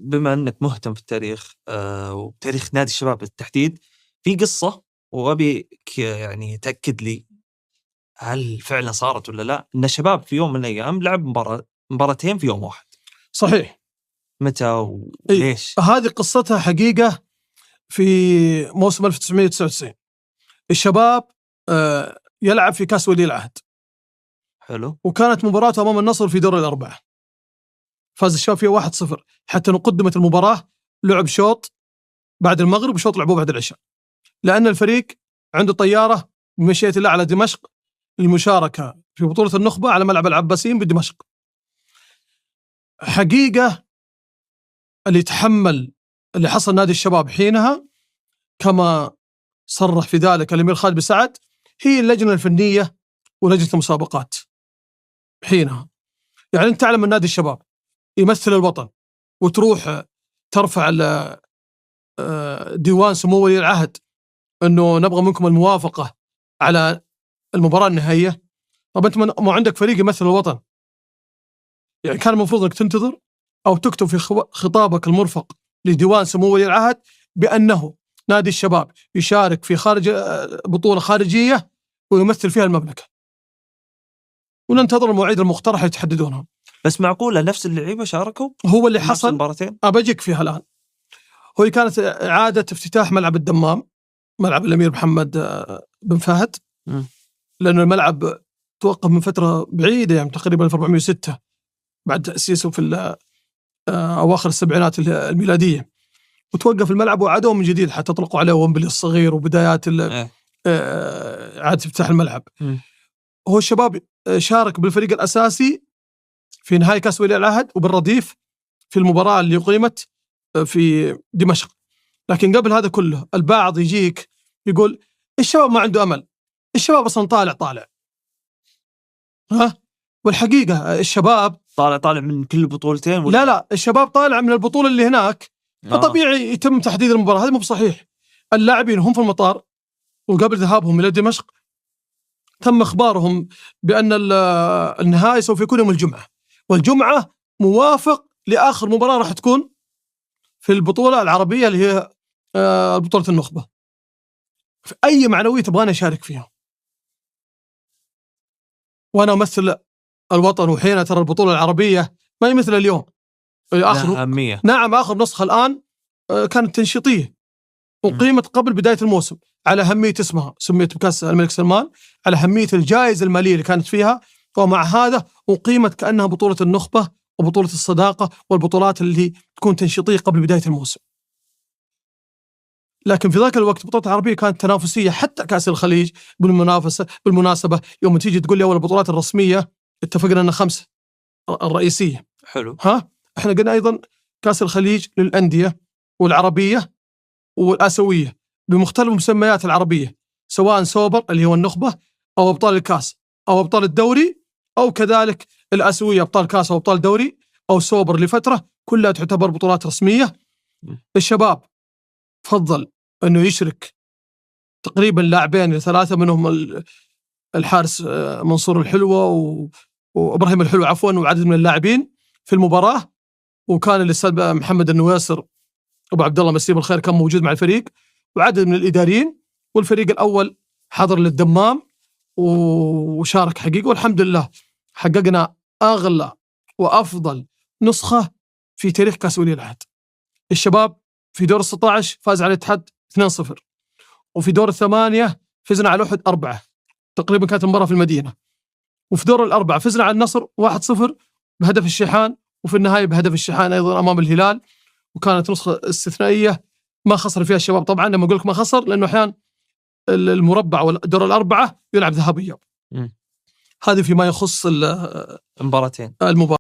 بما أنك مهتم في التاريخ وتاريخ نادي الشباب بالتحديد، في قصة وأبيك يعني تأكد لي هل فعلا صارت ولا لا، إن الشباب في يوم من الأيام لعب مباراتين في يوم واحد. صحيح. متى وليش؟ هذه قصتها حقيقة في موسم 1999. الشباب يلعب في كأس ولي العهد. حلو. وكانت مباراته أمام النصر في دور الأربعة، فاز الشباب فيها 1-0. حتى قدمت المباراة لعب شوط بعد المغرب وشوط لعبوه بعد العشاء، لأن الفريق عنده طيارة بمشيئة الله على دمشق للمشاركة في بطولة النخبة على ملعب العباسيين بدمشق. حقيقة اللي حصل نادي الشباب حينها كما صرح في ذلك الأمير خالد بن سعد هي اللجنة الفنية ولجنة المسابقات حينها. يعني أنت تعلم أن نادي الشباب يمثل الوطن وتروح ترفع ديوان سمو ولي العهد أنه نبغى منكم الموافقة على المباراة النهائية. طب أنت ما عندك فريق يمثل الوطن، يعني كان المفروض أنك تنتظر أو تكتب في خطابك المرفق لديوان سمو ولي العهد بأنه نادي الشباب يشارك في خارج بطولة خارجية ويمثل فيها المملكة، وننتظر المواعيد المقترحة يتحددونها. بس معقولة نفس اللعيبة شاركوا؟ هو اللي حصل مباراتين. أبجيك فيها الآن. هو كانت إعادة افتتاح ملعب الدمام، ملعب الأمير محمد بن فهد، لأنه الملعب توقف من فترة بعيدة، يعني تقريبا 1406 بعد تأسيسه في أواخر السبعينات الميلادية، وتوقف الملعب وعادوا من جديد حتى طلقوا عليه ومبلي الصغير وبدايات إعادة افتتاح الملعب. هو الشباب شارك بالفريق الأساسي في نهائي كأس ولي العهد وبالرديف في المباراة اللي قيمت في دمشق. لكن قبل هذا كله البعض يجيك يقول الشباب ما عنده أمل، الشباب أصلا طالع والحقيقة الشباب طالع من كل بطولتين لا الشباب طالع من البطولة اللي هناك. فطبيعي يتم تحديد المباراة. هذا مو بصحيح. اللاعبين هم في المطار وقبل ذهابهم إلى دمشق تم إخبارهم بأن النهائي سوف يكون يوم الجمعة، والجمعة موافق لآخر مباراة راح تكون في البطولة العربية اللي هي بطولة النخبة. في أي معنوية تبغاني أشارك فيها وأنا أمثل الوطن، وحين ترى البطولة العربية ما هي مثل اليوم. نعم آخر نسخة الآن كانت تنشيطية وقيمت قبل بداية الموسم على أهمية اسمها، سميت بكأس الملك سلمان، على أهمية الجائزة المالية اللي كانت فيها، ومع هذا وقيمت كأنها بطولة النخبة وبطولة الصداقة والبطولات اللي تكون تنشيطية قبل بداية الموسم. لكن في ذاك الوقت البطولة العربية كانت تنافسية، حتى كأس الخليج بالمناسبة يوم تيجي تقول لي أول البطولات الرسمية اتفقنا أن 5 الرئيسية. حلو. احنا قلنا أيضا كأس الخليج للأندية والعربية والآسيوية بمختلف المسميات العربية، سواء سوبر اللي هو النخبة أو أبطال الكاس أو أبطال الدوري، أو كذلك الآسيوية أبطال كاس أو أبطال دوري أو سوبر لفترة، كلها تعتبر بطولات رسمية. الشباب فضل أنه يشرك تقريبا لاعبين 3 منهم الحارس منصور الحلوة وإبراهيم الحلو عفوا، وعدد من اللاعبين في المباراة، وكان الأستاذ محمد النويصر أبو عبد الله مسيب الخير كان موجود مع الفريق، وعدد من الإداريين. والفريق الأول حضر للدمام وشارك حقيقة، والحمد لله حققنا أغلى وأفضل نسخة في تاريخ كأس ولي العهد. الشباب في دور 16 فاز على الاتحاد 2-0، وفي دور 8 فزنا على أحد 4، تقريبا كانت المباراة في المدينة. وفي دور الأربعة فزنا على النصر 1-0 بهدف الشيحان، وفي النهاية بهدف الشيحان أيضا أمام الهلال. وكانت نسخة استثنائية ما خسر فيها الشباب. طبعا لما أقول لك ما خسر لأنه أحيانا المربع والدور الأربعة يلعب ذهاب وإياب. هذه فيما يخص المباراتين. المباراة.